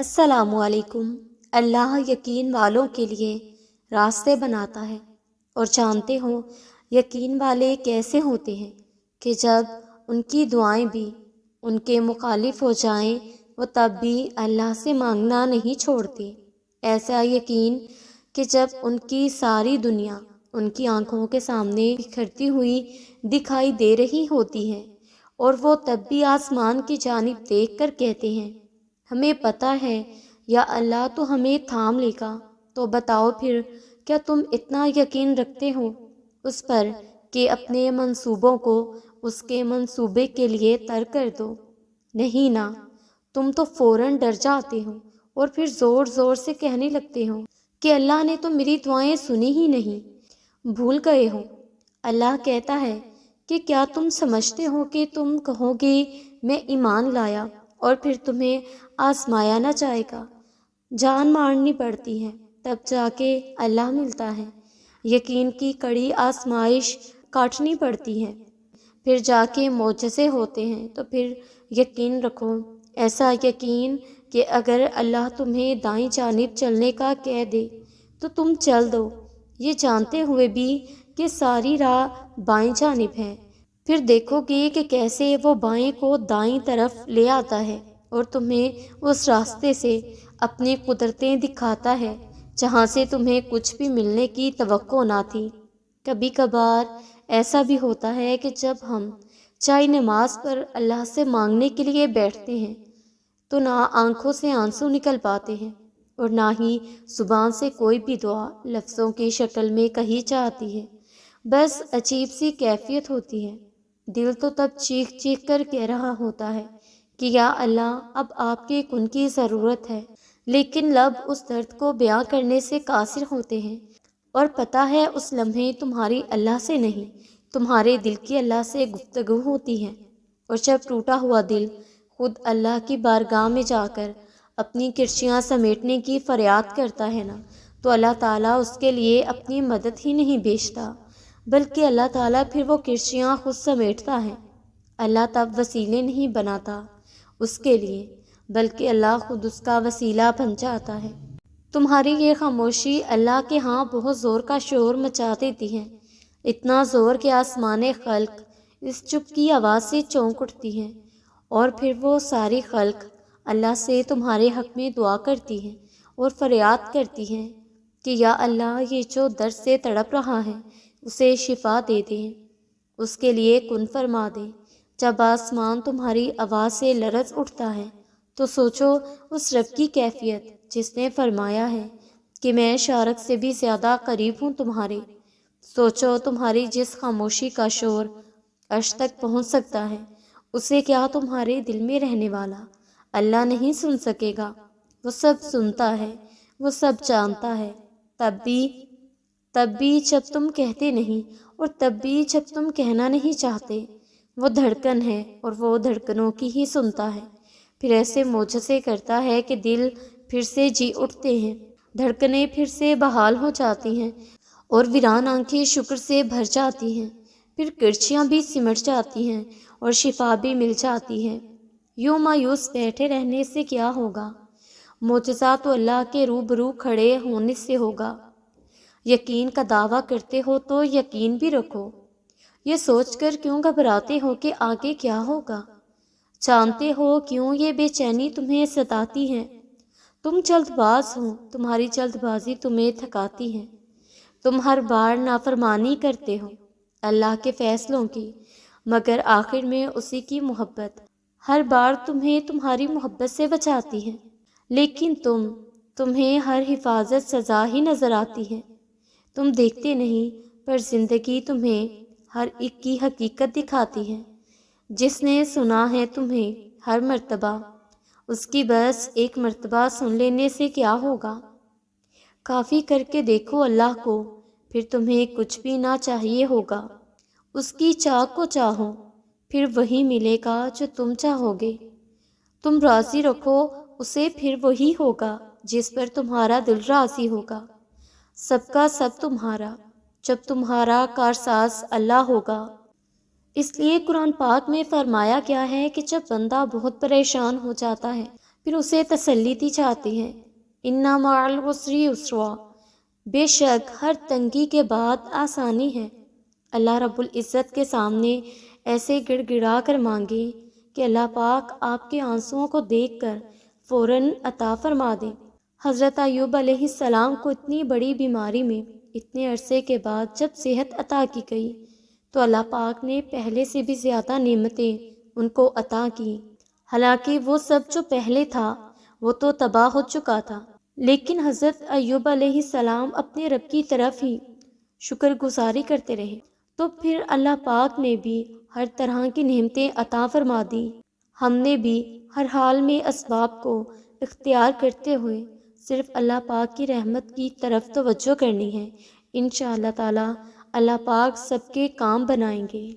السلام علیکم۔ اللہ یقین والوں کے لیے راستے بناتا ہے، اور جانتے ہو یقین والے کیسے ہوتے ہیں کہ جب ان کی دعائیں بھی ان کے مخالف ہو جائیں وہ تب بھی اللہ سے مانگنا نہیں چھوڑتے۔ ایسا یقین کہ جب ان کی ساری دنیا ان کی آنکھوں کے سامنے بکھرتی ہوئی دکھائی دے رہی ہوتی ہے اور وہ تب بھی آسمان کی جانب دیکھ کر کہتے ہیں ہمیں پتہ ہے یا اللہ تو ہمیں تھام لے گا۔ تو بتاؤ پھر کیا تم اتنا یقین رکھتے ہو اس پر کہ اپنے منصوبوں کو اس کے منصوبے کے لیے ترک کر دو؟ نہیں نا، تم تو فوراً ڈر جاتے ہو اور پھر زور زور سے کہنے لگتے ہو کہ اللہ نے تو میری دعائیں سنی ہی نہیں، بھول گئے ہو۔ اللہ کہتا ہے کہ کیا تم سمجھتے ہو کہ تم کہو گے میں ایمان لایا اور پھر تمہیں آزمایا نہ جائے گا؟ جان مارنی پڑتی ہے تب جا کے اللہ ملتا ہے، یقین کی کڑی آزمائش کاٹنی پڑتی ہے، پھر جا کے معجزے ہوتے ہیں۔ تو پھر یقین رکھو، ایسا یقین کہ اگر اللہ تمہیں دائیں جانب چلنے کا کہہ دے تو تم چل دو، یہ جانتے ہوئے بھی کہ ساری راہ بائیں جانب ہے۔ پھر دیکھو گے کہ کیسے وہ بائیں کو دائیں طرف لے آتا ہے اور تمہیں اس راستے سے اپنی قدرتیں دکھاتا ہے جہاں سے تمہیں کچھ بھی ملنے کی توقع نہ تھی۔ کبھی کبھار ایسا بھی ہوتا ہے کہ جب ہم چاہے نماز پر اللہ سے مانگنے کے لیے بیٹھتے ہیں تو نہ آنکھوں سے آنسو نکل پاتے ہیں اور نہ ہی زبان سے کوئی بھی دعا لفظوں کی شکل میں کہی جاتی ہے، بس عجیب سی کیفیت ہوتی ہے۔ دل تو تب چیخ چیخ کر کہہ رہا ہوتا ہے کہ یا اللہ اب آپ کے کن کی ضرورت ہے، لیکن لب اس درد کو بیان کرنے سے قاصر ہوتے ہیں، اور پتہ ہے اس لمحے تمہاری اللہ سے نہیں تمہارے دل کی اللہ سے گفتگو ہوتی ہے۔ اور جب ٹوٹا ہوا دل خود اللہ کی بارگاہ میں جا کر اپنی کرچیاں سمیٹنے کی فریاد کرتا ہے نا، تو اللہ تعالیٰ اس کے لیے اپنی مدد ہی نہیں بھیجتا بلکہ اللہ تعالیٰ پھر وہ کرچیاں خود سمیٹتا ہے۔ اللہ تب وسیلے نہیں بناتا اس کے لیے بلکہ اللہ خود اس کا وسیلہ بن جاتا ہے۔ تمہاری یہ خاموشی اللہ کے ہاں بہت زور کا شور مچا دیتی ہے، اتنا زور کہ آسمان خلق اس چپ کی آواز سے چونک اٹھتی ہے، اور پھر وہ ساری خلق اللہ سے تمہارے حق میں دعا کرتی ہے اور فریاد کرتی ہے کہ یا اللہ یہ جو درد سے تڑپ رہا ہے اسے شفا دے دے، اس کے لیے کن فرما دے۔ جب آسمان تمہاری آواز سے لرز اٹھتا ہے تو سوچو اس رب کی کیفیت جس نے فرمایا ہے کہ میں شارک سے بھی زیادہ قریب ہوں تمہارے۔ سوچو تمہاری جس خاموشی کا شور عرش تک پہنچ سکتا ہے اسے کیا تمہارے دل میں رہنے والا اللہ نہیں سن سکے گا؟ وہ سب سنتا ہے، وہ سب جانتا ہے، تب بھی جب تم کہتے نہیں اور تب بھی جب تم کہنا نہیں چاہتے، وہ دھڑکن ہے اور وہ دھڑکنوں کی ہی سنتا ہے۔ پھر ایسے معجزے کرتا ہے کہ دل پھر سے جی اٹھتے ہیں، دھڑکنیں پھر سے بحال ہو جاتی ہیں اور ویران آنکھیں شکر سے بھر جاتی ہیں، پھر کرچیاں بھی سمٹ جاتی ہیں اور شفا بھی مل جاتی ہے۔ یوں مایوس بیٹھے رہنے سے کیا ہوگا؟ معجزہ تو اللہ کے روبرو کھڑے ہونے سے ہوگا۔ یقین کا دعویٰ کرتے ہو تو یقین بھی رکھو، یہ سوچ کر کیوں گھبراتے ہو کہ آگے کیا ہوگا؟ جانتے ہو کیوں یہ بے چینی تمہیں ستاتی ہے؟ تم جلد باز ہو، تمہاری جلد بازی تمہیں تھکاتی ہے، تم ہر بار نافرمانی کرتے ہو اللہ کے فیصلوں کی، مگر آخر میں اسی کی محبت ہر بار تمہیں تمہاری محبت سے بچاتی ہے، لیکن تمہیں ہر حفاظت سزا ہی نظر آتی ہے۔ تم دیکھتے نہیں پر زندگی تمہیں ہر ایک کی حقیقت دکھاتی ہے۔ جس نے سنا ہے تمہیں ہر مرتبہ، اس کی بس ایک مرتبہ سن لینے سے کیا ہوگا؟ کافی کر کے دیکھو اللہ کو، پھر تمہیں کچھ بھی نہ چاہیے ہوگا۔ اس کی چاہ کو چاہو، پھر وہی ملے گا جو تم چاہو گے۔ تم راضی رکھو اسے، پھر وہی ہوگا جس پر تمہارا دل راضی ہوگا۔ سب کا سب تمہارا، جب تمہارا کارساز اللہ ہوگا۔ اس لیے قرآن پاک میں فرمایا گیا ہے کہ جب بندہ بہت پریشان ہو جاتا ہے پھر اسے تسلی دی جاتی ہے، اِنَّ مَعَ الْعُسْرِ یُسْرًا، بے شک ہر تنگی کے بعد آسانی ہے۔ اللہ رب العزت کے سامنے ایسے گڑ گڑا کر مانگیں کہ اللہ پاک آپ کے آنسوؤں کو دیکھ کر فوراً عطا فرما دیں۔ حضرت ایوب علیہ السلام کو اتنی بڑی بیماری میں اتنے عرصے کے بعد جب صحت عطا کی گئی تو اللہ پاک نے پہلے سے بھی زیادہ نعمتیں ان کو عطا کی۔ حالانکہ وہ سب جو پہلے تھا وہ تو تباہ ہو چکا تھا، لیکن حضرت ایوب علیہ السلام اپنے رب کی طرف ہی شکر گزاری کرتے رہے، تو پھر اللہ پاک نے بھی ہر طرح کی نعمتیں عطا فرما دی۔ ہم نے بھی ہر حال میں اسباب کو اختیار کرتے ہوئے صرف اللہ پاک کی رحمت کی طرف توجہ کرنی ہے۔ انشاءاللہ تعالی اللہ پاک سب کے کام بنائیں گے۔